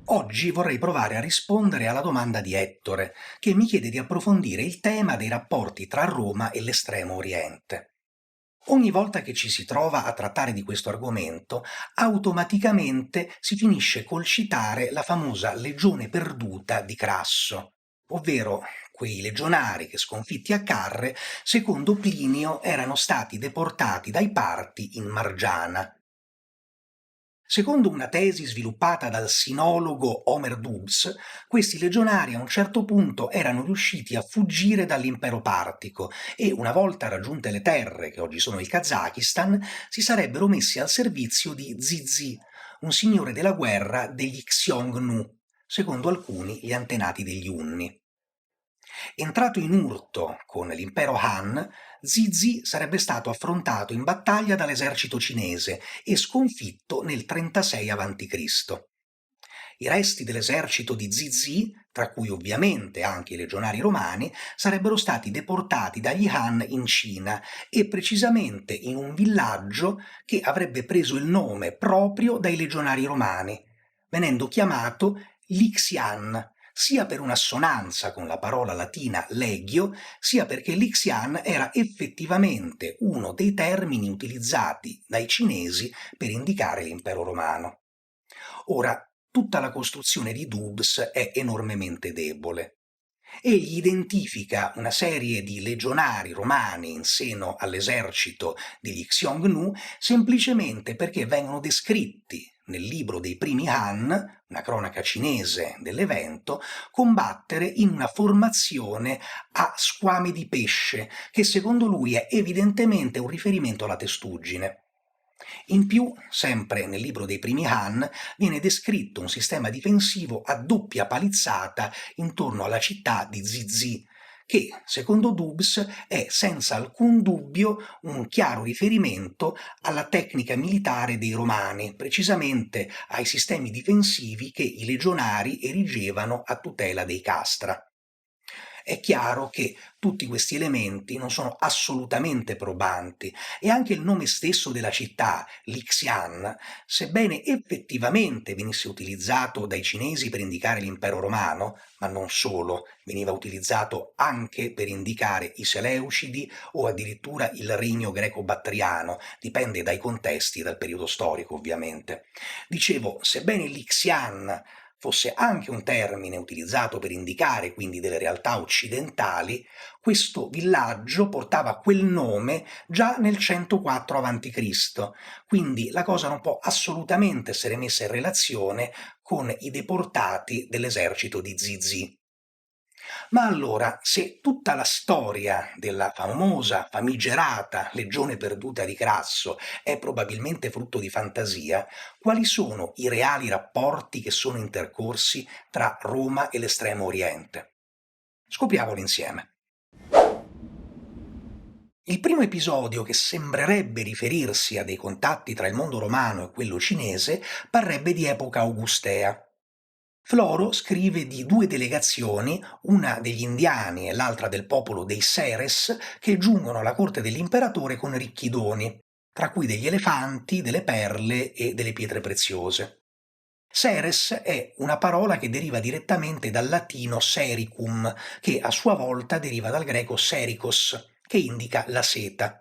Oggi vorrei provare a rispondere alla domanda di Ettore, che mi chiede di approfondire il tema dei rapporti tra Roma e l'Estremo Oriente. Ogni volta che ci si trova a trattare di questo argomento, automaticamente si finisce col citare la famosa legione perduta di Crasso, ovvero quei legionari che, sconfitti a Carre, secondo Plinio erano stati deportati dai Parti in Margiana. Secondo una tesi sviluppata dal sinologo Homer Dubs, questi legionari a un certo punto erano riusciti a fuggire dall'impero partico e, una volta raggiunte le terre che oggi sono il Kazakistan, si sarebbero messi al servizio di Zizi, un signore della guerra degli Xiongnu, secondo alcuni gli antenati degli Unni. Entrato in urto con l'impero Han, Zizi sarebbe stato affrontato in battaglia dall'esercito cinese e sconfitto nel 36 a.C. I resti dell'esercito di Zizi, tra cui ovviamente anche i legionari romani, sarebbero stati deportati dagli Han in Cina e precisamente in un villaggio che avrebbe preso il nome proprio dai legionari romani, venendo chiamato Lixian, sia per un'assonanza con la parola latina legio, sia perché Lixian era effettivamente uno dei termini utilizzati dai cinesi per indicare l'impero romano. Ora, tutta la costruzione di Dubs è enormemente debole. Egli identifica una serie di legionari romani in seno all'esercito degli Xiongnu semplicemente perché vengono descritti nel libro dei primi Han, una cronaca cinese dell'evento, combattere in una formazione a squame di pesce, che secondo lui è evidentemente un riferimento alla testuggine. In più, sempre nel libro dei primi Han, viene descritto un sistema difensivo a doppia palizzata intorno alla città di Zizi, che, secondo Dubs, è senza alcun dubbio un chiaro riferimento alla tecnica militare dei Romani, precisamente ai sistemi difensivi che i legionari erigevano a tutela dei castra. È chiaro che tutti questi elementi non sono assolutamente probanti e anche il nome stesso della città, Lixian, sebbene effettivamente venisse utilizzato dai cinesi per indicare l'impero romano, ma non solo, veniva utilizzato anche per indicare i Seleucidi o addirittura il regno greco-battriano, dipende dai contesti e dal periodo storico ovviamente. Dicevo, sebbene Lixian fosse anche un termine utilizzato per indicare quindi delle realtà occidentali, questo villaggio portava quel nome già nel 104 a.C., quindi la cosa non può assolutamente essere messa in relazione con i deportati dell'esercito di Zizi. Ma allora, se tutta la storia della famosa, famigerata legione perduta di Crasso è probabilmente frutto di fantasia, quali sono i reali rapporti che sono intercorsi tra Roma e l'Estremo Oriente? Scopriamolo insieme. Il primo episodio, che sembrerebbe riferirsi a dei contatti tra il mondo romano e quello cinese, parrebbe di epoca augustea. Floro scrive di due delegazioni, una degli indiani e l'altra del popolo dei Seres, che giungono alla corte dell'imperatore con ricchi doni, tra cui degli elefanti, delle perle e delle pietre preziose. Seres è una parola che deriva direttamente dal latino sericum, che a sua volta deriva dal greco serikos, che indica la seta.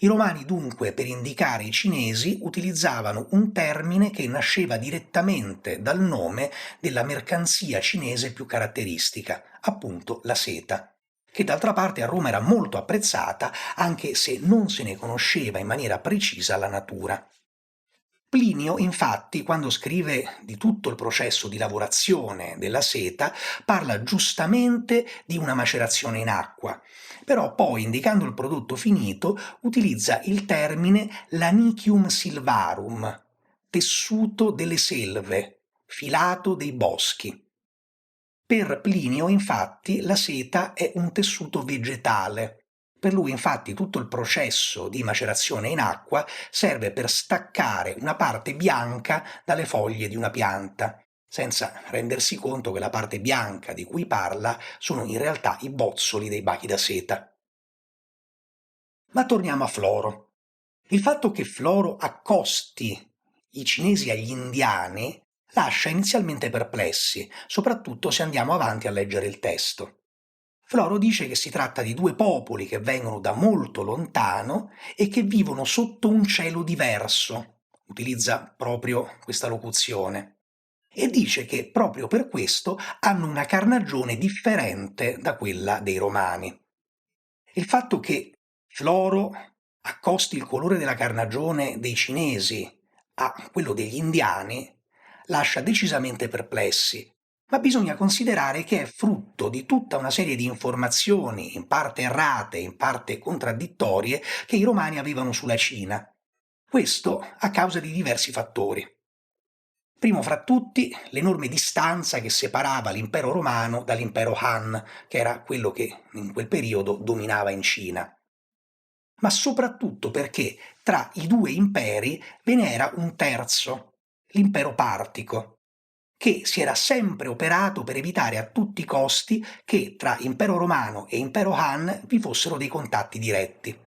I romani dunque, per indicare i cinesi, utilizzavano un termine che nasceva direttamente dal nome della mercanzia cinese più caratteristica, appunto la seta, che d'altra parte a Roma era molto apprezzata, anche se non se ne conosceva in maniera precisa la natura. Plinio, infatti, quando scrive di tutto il processo di lavorazione della seta, parla giustamente di una macerazione in acqua, però poi, indicando il prodotto finito, utilizza il termine lanicium silvarum, tessuto delle selve, filato dei boschi. Per Plinio, infatti, la seta è un tessuto vegetale. Per lui, infatti, tutto il processo di macerazione in acqua serve per staccare una parte bianca dalle foglie di una pianta, senza rendersi conto che la parte bianca di cui parla sono in realtà i bozzoli dei bachi da seta. Ma torniamo a Floro. Il fatto che Floro accosti i cinesi agli indiani lascia inizialmente perplessi, soprattutto se andiamo avanti a leggere il testo. Floro dice che si tratta di due popoli che vengono da molto lontano e che vivono sotto un cielo diverso. Utilizza proprio questa locuzione. E dice che proprio per questo hanno una carnagione differente da quella dei romani. Il fatto che Floro accosti il colore della carnagione dei cinesi a quello degli indiani lascia decisamente perplessi, ma bisogna considerare che è frutto di tutta una serie di informazioni, in parte errate, in parte contraddittorie, che i romani avevano sulla Cina. Questo a causa di diversi fattori. Primo fra tutti, l'enorme distanza che separava l'impero romano dall'impero Han, che era quello che in quel periodo dominava in Cina. Ma soprattutto perché tra i due imperi ve n'era un terzo, l'impero partico, che si era sempre operato per evitare a tutti i costi che tra impero romano e impero Han vi fossero dei contatti diretti.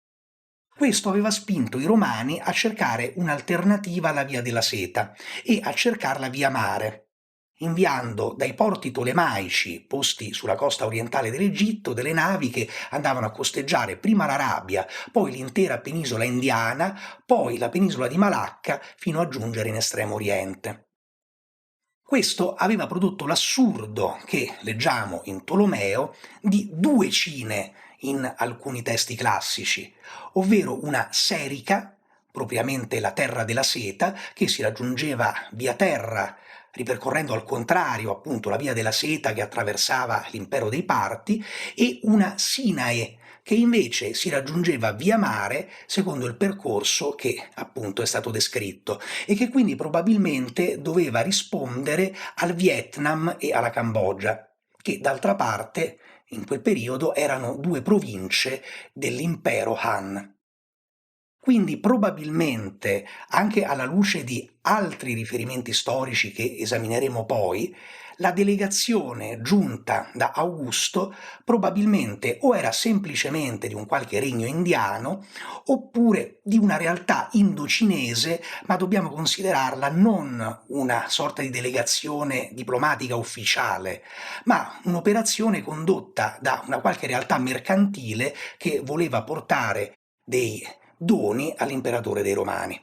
Questo aveva spinto i romani a cercare un'alternativa alla via della seta e a cercarla via mare, inviando dai porti tolemaici, posti sulla costa orientale dell'Egitto, delle navi che andavano a costeggiare prima l'Arabia, poi l'intera penisola indiana, poi la penisola di Malacca, fino a giungere in Estremo Oriente. Questo aveva prodotto l'assurdo che leggiamo in Tolomeo di due Cine in alcuni testi classici, ovvero una Serica, propriamente la terra della seta, che si raggiungeva via terra, ripercorrendo al contrario appunto la via della seta che attraversava l'impero dei Parti, e una Sinae, che invece si raggiungeva via mare secondo il percorso che appunto è stato descritto e che quindi probabilmente doveva rispondere al Vietnam e alla Cambogia, che d'altra parte in quel periodo erano due province dell'impero Han. Quindi probabilmente, anche alla luce di altri riferimenti storici che esamineremo poi, la delegazione giunta da Augusto probabilmente o era semplicemente di un qualche regno indiano oppure di una realtà indocinese, ma dobbiamo considerarla non una sorta di delegazione diplomatica ufficiale, ma un'operazione condotta da una qualche realtà mercantile che voleva portare dei doni all'imperatore dei Romani.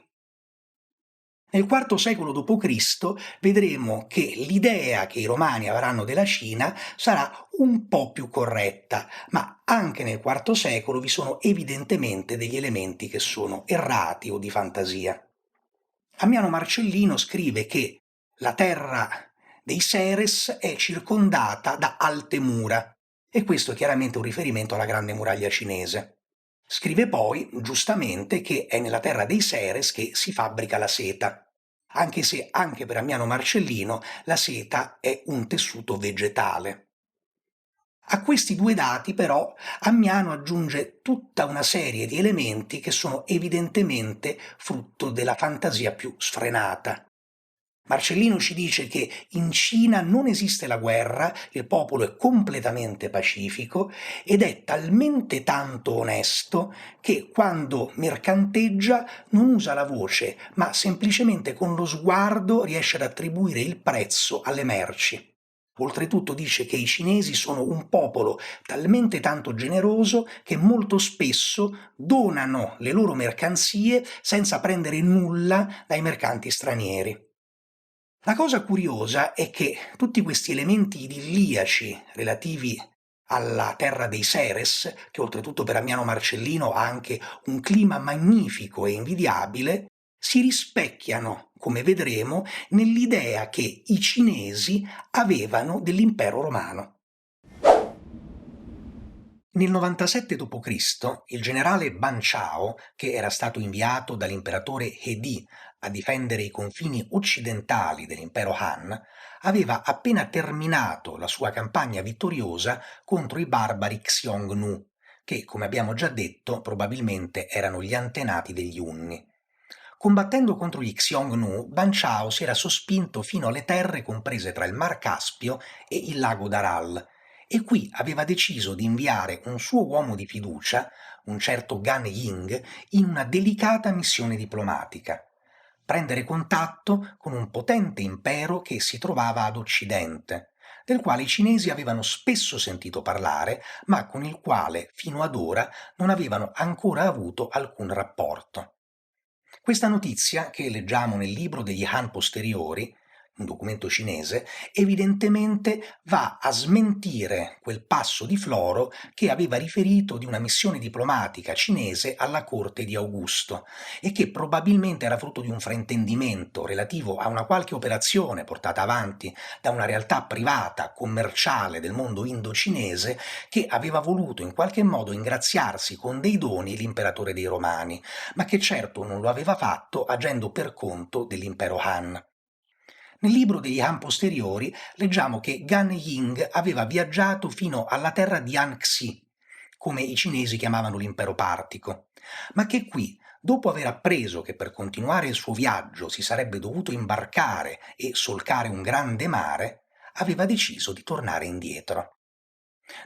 Nel IV secolo d.C. vedremo che l'idea che i Romani avranno della Cina sarà un po' più corretta, ma anche nel IV secolo vi sono evidentemente degli elementi che sono errati o di fantasia. Ammiano Marcellino scrive che la terra dei Seres è circondata da alte mura, e questo è chiaramente un riferimento alla grande muraglia cinese. Scrive poi, giustamente, che è nella terra dei Seres che si fabbrica la seta, anche se anche per Ammiano Marcellino la seta è un tessuto vegetale. A questi due dati, però, Ammiano aggiunge tutta una serie di elementi che sono evidentemente frutto della fantasia più sfrenata. Marcellino ci dice che in Cina non esiste la guerra, il popolo è completamente pacifico ed è talmente tanto onesto che quando mercanteggia non usa la voce, ma semplicemente con lo sguardo riesce ad attribuire il prezzo alle merci. Oltretutto dice che i cinesi sono un popolo talmente tanto generoso che molto spesso donano le loro mercanzie senza prendere nulla dai mercanti stranieri. La cosa curiosa è che tutti questi elementi idilliaci relativi alla terra dei Seres, che oltretutto per Ammiano Marcellino ha anche un clima magnifico e invidiabile, si rispecchiano, come vedremo, nell'idea che i cinesi avevano dell'impero romano. Nel 97 d.C. il generale Ban Chao, che era stato inviato dall'imperatore He a difendere i confini occidentali dell'impero Han, aveva appena terminato la sua campagna vittoriosa contro i barbari Xiongnu, che, come abbiamo già detto, probabilmente erano gli antenati degli Unni. Combattendo contro gli Xiongnu, Ban Chao si era sospinto fino alle terre comprese tra il Mar Caspio e il lago d'Aral, e qui aveva deciso di inviare un suo uomo di fiducia, un certo Gan Ying, in una delicata missione diplomatica. prendere contatto con un potente impero che si trovava ad occidente, del quale i cinesi avevano spesso sentito parlare, ma con il quale fino ad ora non avevano ancora avuto alcun rapporto. Questa notizia, che leggiamo nel libro degli Han posteriori, un documento cinese, evidentemente va a smentire quel passo di Floro che aveva riferito di una missione diplomatica cinese alla corte di Augusto e che probabilmente era frutto di un fraintendimento relativo a una qualche operazione portata avanti da una realtà privata, commerciale del mondo indocinese che aveva voluto in qualche modo ingraziarsi con dei doni l'imperatore dei Romani, ma che certo non lo aveva fatto agendo per conto dell'impero Han. Nel libro degli Han posteriori leggiamo che Gan Ying aveva viaggiato fino alla terra di Anxi, come i cinesi chiamavano l'impero partico, ma che qui, dopo aver appreso che per continuare il suo viaggio si sarebbe dovuto imbarcare e solcare un grande mare, aveva deciso di tornare indietro.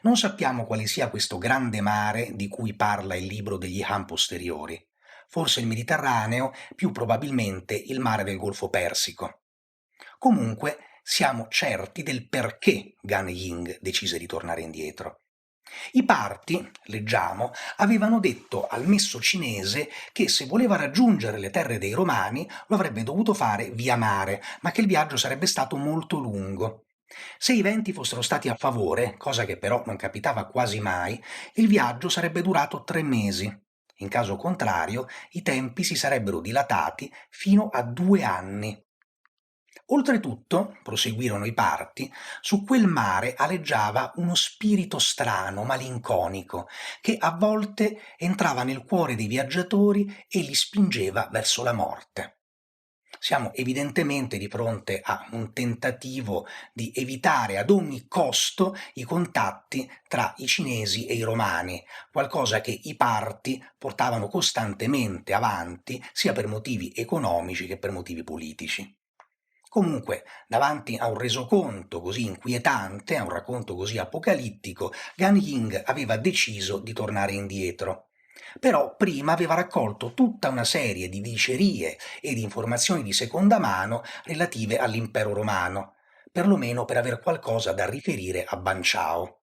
Non sappiamo quale sia questo grande mare di cui parla il libro degli Han posteriori. Forse il Mediterraneo, più probabilmente il mare del Golfo Persico. Comunque siamo certi del perché Gan Ying decise di tornare indietro. I parti, leggiamo, avevano detto al messo cinese che se voleva raggiungere le terre dei Romani lo avrebbe dovuto fare via mare, ma che il viaggio sarebbe stato molto lungo. Se i venti fossero stati a favore, cosa che però non capitava quasi mai, il viaggio sarebbe durato 3 mesi. In caso contrario, i tempi si sarebbero dilatati fino a 2 anni. Oltretutto, proseguirono i parti, su quel mare aleggiava uno spirito strano, malinconico, che a volte entrava nel cuore dei viaggiatori e li spingeva verso la morte. Siamo evidentemente di fronte a un tentativo di evitare ad ogni costo i contatti tra i cinesi e i romani, qualcosa che i parti portavano costantemente avanti sia per motivi economici che per motivi politici. Comunque, davanti a un resoconto così inquietante, a un racconto così apocalittico, Gan Ying aveva deciso di tornare indietro. Però prima aveva raccolto tutta una serie di dicerie e di informazioni di seconda mano relative all'impero romano, perlomeno per aver qualcosa da riferire a Ban Chao.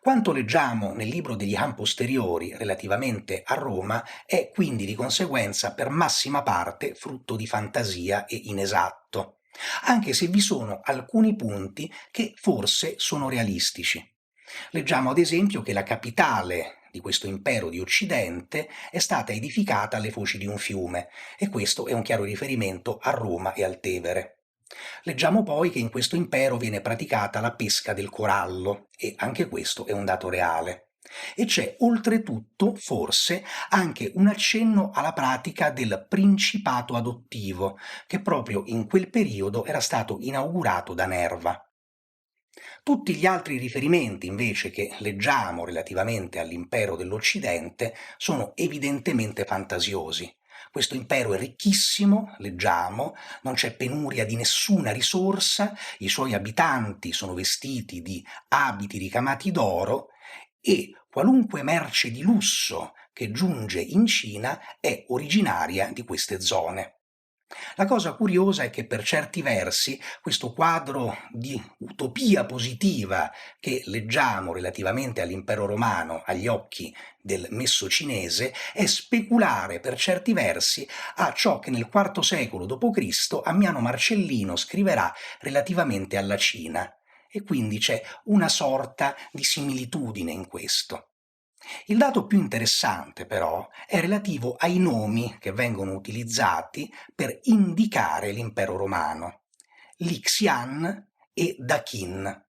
Quanto leggiamo nel libro degli Han posteriori relativamente a Roma è quindi di conseguenza per massima parte frutto di fantasia e inesatto, anche se vi sono alcuni punti che forse sono realistici. Leggiamo ad esempio che la capitale di questo impero di Occidente è stata edificata alle foci di un fiume, e questo è un chiaro riferimento a Roma e al Tevere. Leggiamo poi che in questo impero viene praticata la pesca del corallo, e anche questo è un dato reale. E c'è oltretutto, forse, anche un accenno alla pratica del principato adottivo, che proprio in quel periodo era stato inaugurato da Nerva. Tutti gli altri riferimenti, invece, che leggiamo relativamente all'impero dell'Occidente sono evidentemente fantasiosi. Questo impero è ricchissimo, leggiamo, non c'è penuria di nessuna risorsa, i suoi abitanti sono vestiti di abiti ricamati d'oro e qualunque merce di lusso che giunge in Cina è originaria di queste zone. La cosa curiosa è che per certi versi questo quadro di utopia positiva che leggiamo relativamente all'impero romano agli occhi del messo cinese è speculare per certi versi a ciò che nel IV secolo d.C. Ammiano Marcellino scriverà relativamente alla Cina. E quindi c'è una sorta di similitudine in questo. Il dato più interessante, però, è relativo ai nomi che vengono utilizzati per indicare l'impero romano: Lixian e Dakin.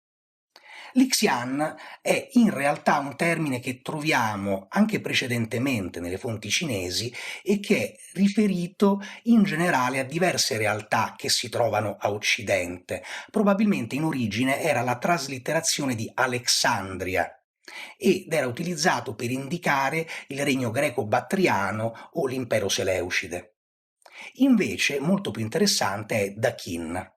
Lixian è in realtà un termine che troviamo anche precedentemente nelle fonti cinesi e che è riferito in generale a diverse realtà che si trovano a occidente. Probabilmente in origine era la traslitterazione di Alexandria ed era utilizzato per indicare il regno greco-battriano o l'impero seleucide. Invece, molto più interessante è Dakin.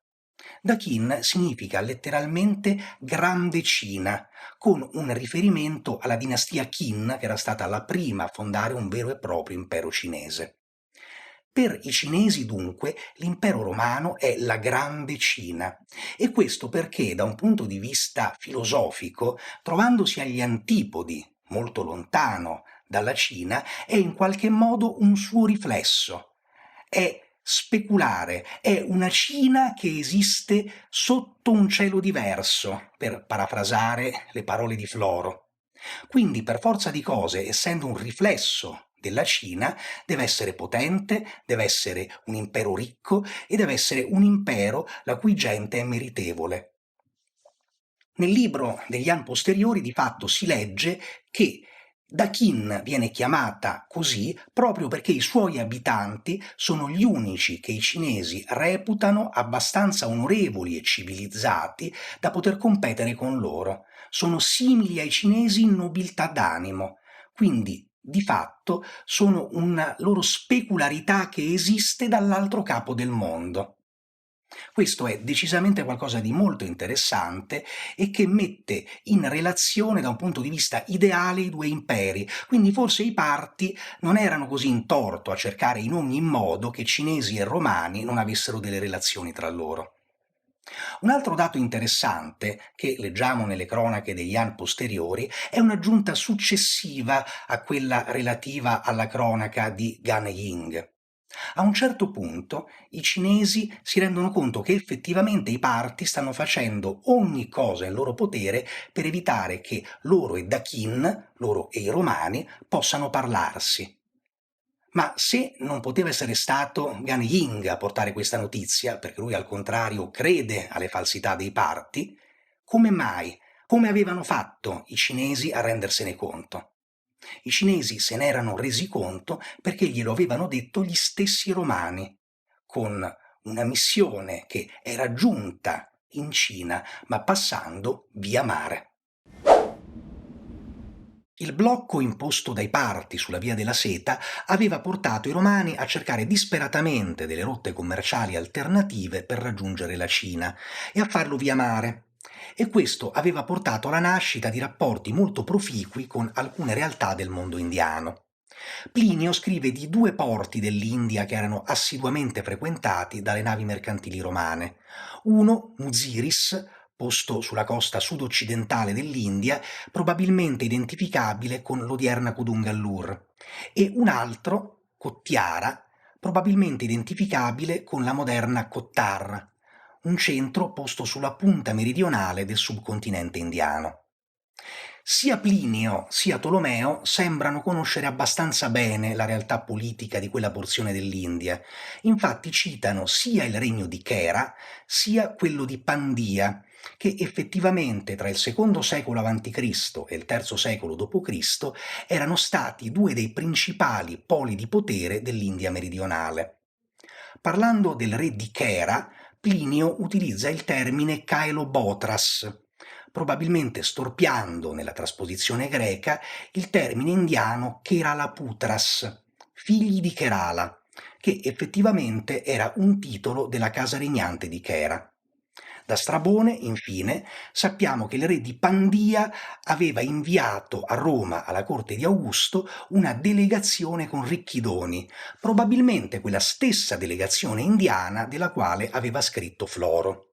Dakin significa letteralmente Grande Cina, con un riferimento alla dinastia Qin, che era stata la prima a fondare un vero e proprio impero cinese. Per i cinesi, dunque, l'impero romano è la grande Cina, e questo perché, da un punto di vista filosofico, trovandosi agli antipodi, molto lontano dalla Cina, è in qualche modo un suo riflesso, è speculare, è una Cina che esiste sotto un cielo diverso, per parafrasare le parole di Floro. Quindi, per forza di cose, essendo un riflesso della Cina, deve essere potente, deve essere un impero ricco e deve essere un impero la cui gente è meritevole. Nel libro degli anni posteriori, di fatto, si legge che Dakin viene chiamata così proprio perché i suoi abitanti sono gli unici che i cinesi reputano abbastanza onorevoli e civilizzati da poter competere con loro. Sono simili ai cinesi in nobiltà d'animo, quindi di fatto sono una loro specularità che esiste dall'altro capo del mondo. Questo è decisamente qualcosa di molto interessante e che mette in relazione da un punto di vista ideale i due imperi. Quindi forse i parti non erano così in torto a cercare in ogni modo che cinesi e romani non avessero delle relazioni tra loro. Un altro dato interessante che leggiamo nelle cronache degli anni posteriori è un'aggiunta successiva a quella relativa alla cronaca di Gan Ying. A un certo punto i cinesi si rendono conto che effettivamente i parti stanno facendo ogni cosa in loro potere per evitare che loro e Dakin, loro e i romani, possano parlarsi. Ma se non poteva essere stato Gan Ying a portare questa notizia, perché lui al contrario crede alle falsità dei parti, come mai? Come avevano fatto i cinesi a rendersene conto? I cinesi se ne erano resi conto perché glielo avevano detto gli stessi romani, con una missione che era giunta in Cina, ma passando via mare. Il blocco imposto dai parti sulla via della seta aveva portato i romani a cercare disperatamente delle rotte commerciali alternative per raggiungere la Cina e a farlo via mare. E questo aveva portato alla nascita di rapporti molto proficui con alcune realtà del mondo indiano. Plinio scrive di due porti dell'India che erano assiduamente frequentati dalle navi mercantili romane. Uno, Muziris, posto sulla costa sud-occidentale dell'India, probabilmente identificabile con l'odierna Kudungallur, e un altro, Kottiara, probabilmente identificabile con la moderna Kottar, un centro posto sulla punta meridionale del subcontinente indiano. Sia Plinio sia Tolomeo sembrano conoscere abbastanza bene la realtà politica di quella porzione dell'India. Infatti citano sia il regno di Chera sia quello di Pandia, che effettivamente tra il secondo secolo a.C. e il terzo secolo d.C. erano stati due dei principali poli di potere dell'India meridionale. Parlando del re di Chera, Plinio utilizza il termine Caelobotras, probabilmente storpiando nella trasposizione greca il termine indiano Keralaputras, figli di Kerala, che effettivamente era un titolo della casa regnante di Chera. Da Strabone, infine, sappiamo che il re di Pandia aveva inviato a Roma, alla corte di Augusto, una delegazione con ricchi doni, probabilmente quella stessa delegazione indiana della quale aveva scritto Floro.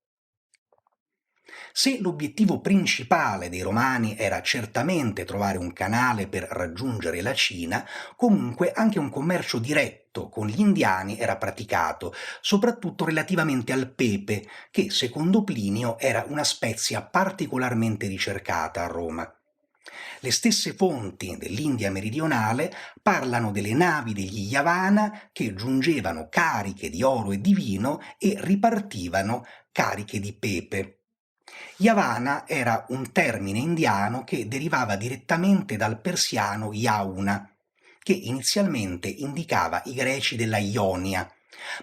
Se l'obiettivo principale dei Romani era certamente trovare un canale per raggiungere la Cina, comunque anche un commercio diretto con gli indiani era praticato, soprattutto relativamente al pepe, che secondo Plinio era una spezia particolarmente ricercata a Roma. Le stesse fonti dell'India meridionale parlano delle navi degli Yavana che giungevano cariche di oro e di vino e ripartivano cariche di pepe. Yavana era un termine indiano che derivava direttamente dal persiano Yauna, che inizialmente indicava i greci della Ionia,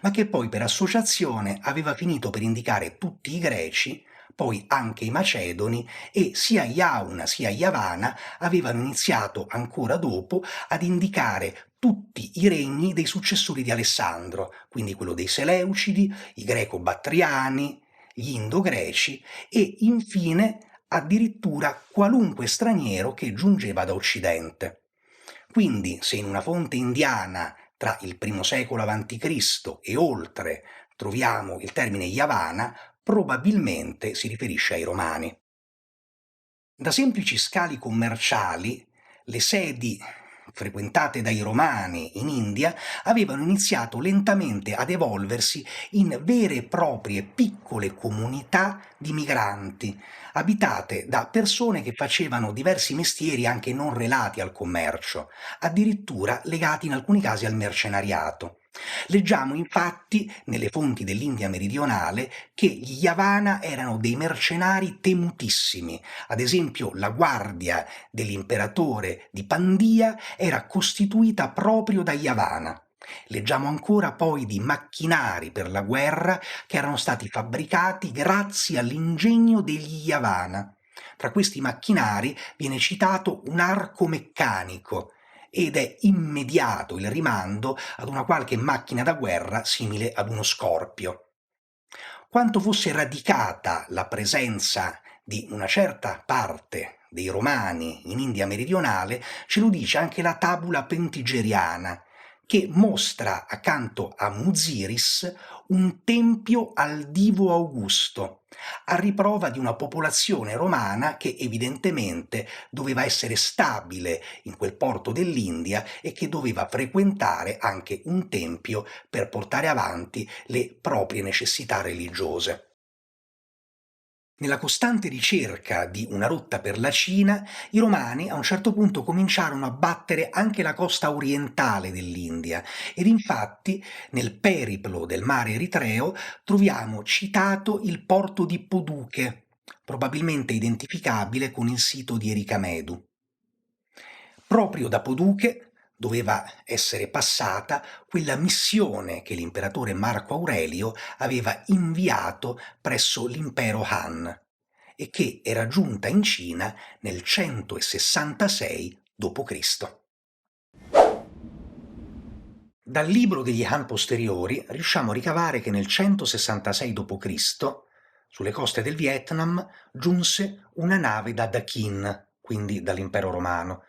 ma che poi per associazione aveva finito per indicare tutti i greci, poi anche i macedoni, e sia Iauna sia Yavana avevano iniziato ancora dopo ad indicare tutti i regni dei successori di Alessandro, quindi quello dei Seleucidi, i Greco-Battriani, gli Indo-Greci e infine addirittura qualunque straniero che giungeva da Occidente. Quindi se in una fonte indiana tra il I secolo a.C. e oltre troviamo il termine Yavana, probabilmente si riferisce ai Romani. Da semplici scali commerciali, le sedi frequentate dai Romani in India avevano iniziato lentamente ad evolversi in vere e proprie piccole comunità di migranti, abitate da persone che facevano diversi mestieri anche non relati al commercio, addirittura legati in alcuni casi al mercenariato. Leggiamo infatti nelle fonti dell'India meridionale che gli Yavana erano dei mercenari temutissimi. Ad esempio, la guardia dell'imperatore di Pandia era costituita proprio da Yavana. Leggiamo ancora poi di macchinari per la guerra che erano stati fabbricati grazie all'ingegno degli Yavana. Tra questi macchinari viene citato un arco meccanico ed è immediato il rimando ad una qualche macchina da guerra simile ad uno scorpio. Quanto fosse radicata la presenza di una certa parte dei Romani in India meridionale ce lo dice anche la tabula pentigeriana, che mostra accanto a Muziris un tempio al divo Augusto, a riprova di una popolazione romana che evidentemente doveva essere stabile in quel porto dell'India e che doveva frequentare anche un tempio per portare avanti le proprie necessità religiose. Nella costante ricerca di una rotta per la Cina, i Romani a un certo punto cominciarono a battere anche la costa orientale dell'India ed infatti nel periplo del mare Eritreo troviamo citato il porto di Poduche, probabilmente identificabile con il sito di Ericamedu. Proprio da Poduche doveva essere passata quella missione che l'imperatore Marco Aurelio aveva inviato presso l'impero Han e che era giunta in Cina nel 166 d.C. Dal libro degli Han posteriori riusciamo a ricavare che nel 166 d.C., sulle coste del Vietnam, giunse una nave da Dakin, quindi dall'impero romano,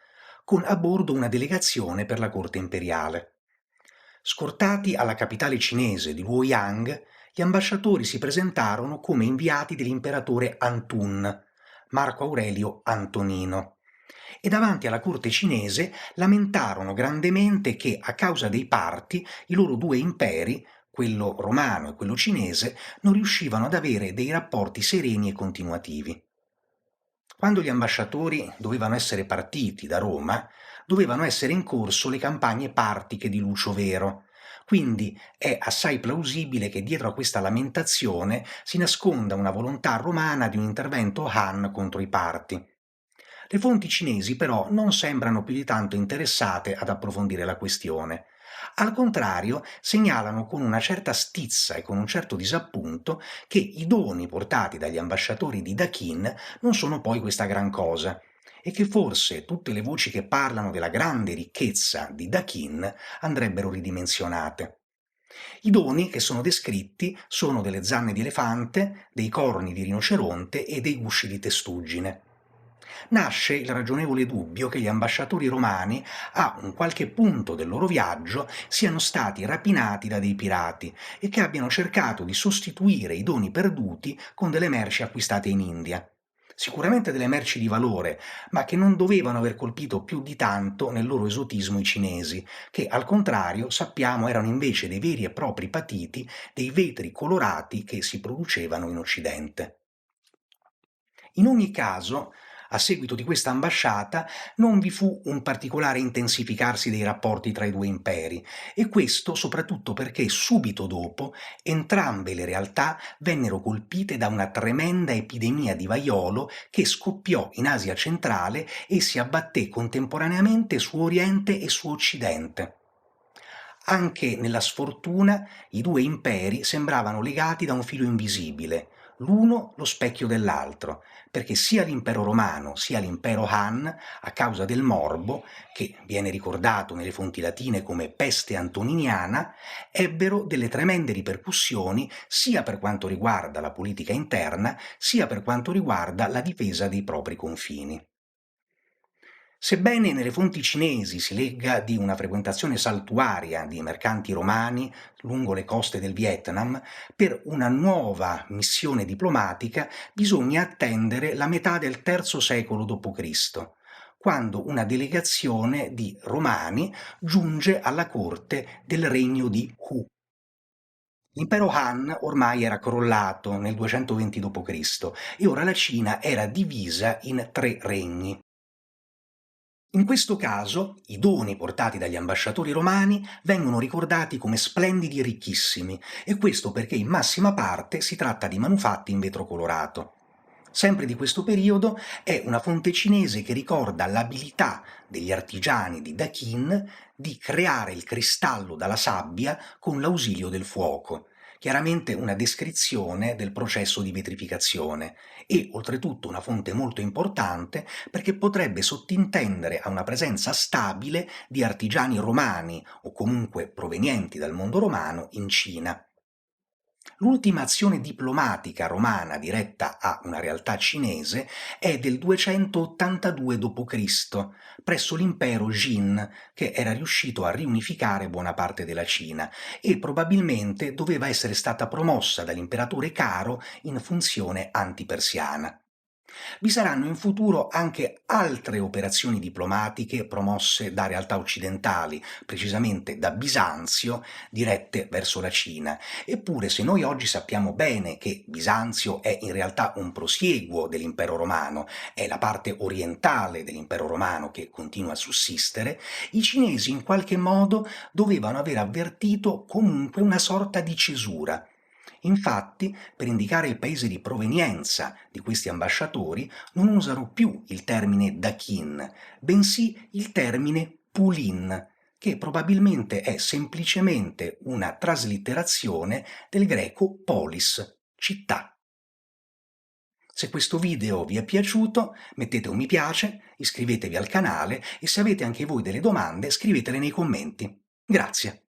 con a bordo una delegazione per la corte imperiale. Scortati alla capitale cinese di Luoyang, gli ambasciatori si presentarono come inviati dell'imperatore Antun, Marco Aurelio Antonino, e davanti alla corte cinese lamentarono grandemente che, a causa dei parti, i loro due imperi, quello romano e quello cinese, non riuscivano ad avere dei rapporti sereni e continuativi. Quando gli ambasciatori dovevano essere partiti da Roma, dovevano essere in corso le campagne partiche di Lucio Vero. Quindi è assai plausibile che dietro a questa lamentazione si nasconda una volontà romana di un intervento Han contro i parti. Le fonti cinesi però non sembrano più di tanto interessate ad approfondire la questione. Al contrario, segnalano con una certa stizza e con un certo disappunto che i doni portati dagli ambasciatori di Dakin non sono poi questa gran cosa e che forse tutte le voci che parlano della grande ricchezza di Dakin andrebbero ridimensionate. I doni che sono descritti sono delle zanne di elefante, dei corni di rinoceronte e dei gusci di testuggine. Nasce il ragionevole dubbio che gli ambasciatori romani, a un qualche punto del loro viaggio, siano stati rapinati da dei pirati e che abbiano cercato di sostituire i doni perduti con delle merci acquistate in India. Sicuramente delle merci di valore, ma che non dovevano aver colpito più di tanto nel loro esotismo i cinesi, che al contrario sappiamo erano invece dei veri e propri patiti, dei vetri colorati che si producevano in Occidente. In ogni caso, a seguito di questa ambasciata, non vi fu un particolare intensificarsi dei rapporti tra i due imperi, e questo soprattutto perché subito dopo entrambe le realtà vennero colpite da una tremenda epidemia di vaiolo che scoppiò in Asia centrale e si abbatté contemporaneamente su Oriente e su Occidente. Anche nella sfortuna i due imperi sembravano legati da un filo invisibile, l'uno lo specchio dell'altro, perché sia l'impero romano sia l'impero Han, a causa del morbo, che viene ricordato nelle fonti latine come peste antoniniana, ebbero delle tremende ripercussioni sia per quanto riguarda la politica interna, sia per quanto riguarda la difesa dei propri confini. Sebbene nelle fonti cinesi si legga di una frequentazione saltuaria di mercanti romani lungo le coste del Vietnam, per una nuova missione diplomatica bisogna attendere la metà del III secolo d.C., quando una delegazione di romani giunge alla corte del regno di Hu. L'impero Han ormai era crollato nel 220 d.C. e ora la Cina era divisa in tre regni. In questo caso, i doni portati dagli ambasciatori romani vengono ricordati come splendidi e ricchissimi, e questo perché in massima parte si tratta di manufatti in vetro colorato. Sempre di questo periodo è una fonte cinese che ricorda l'abilità degli artigiani di Dakin di creare il cristallo dalla sabbia con l'ausilio del fuoco. Chiaramente una descrizione del processo di vetrificazione e oltretutto una fonte molto importante perché potrebbe sottintendere a una presenza stabile di artigiani romani o comunque provenienti dal mondo romano in Cina. L'ultima azione diplomatica romana diretta a una realtà cinese è del 282 d.C., presso l'impero Jin, che era riuscito a riunificare buona parte della Cina e probabilmente doveva essere stata promossa dall'imperatore Caro in funzione antipersiana. Vi saranno in futuro anche altre operazioni diplomatiche promosse da realtà occidentali, precisamente da Bisanzio, dirette verso la Cina. Eppure, se noi oggi sappiamo bene che Bisanzio è in realtà un prosieguo dell'impero romano, è la parte orientale dell'impero romano che continua a sussistere, i cinesi in qualche modo dovevano aver avvertito comunque una sorta di cesura. Infatti, per indicare il paese di provenienza di questi ambasciatori, non usano più il termine Dakin, bensì il termine Pulin, che probabilmente è semplicemente una traslitterazione del greco polis, città. Se questo video vi è piaciuto, mettete un mi piace, iscrivetevi al canale e se avete anche voi delle domande, scrivetele nei commenti. Grazie.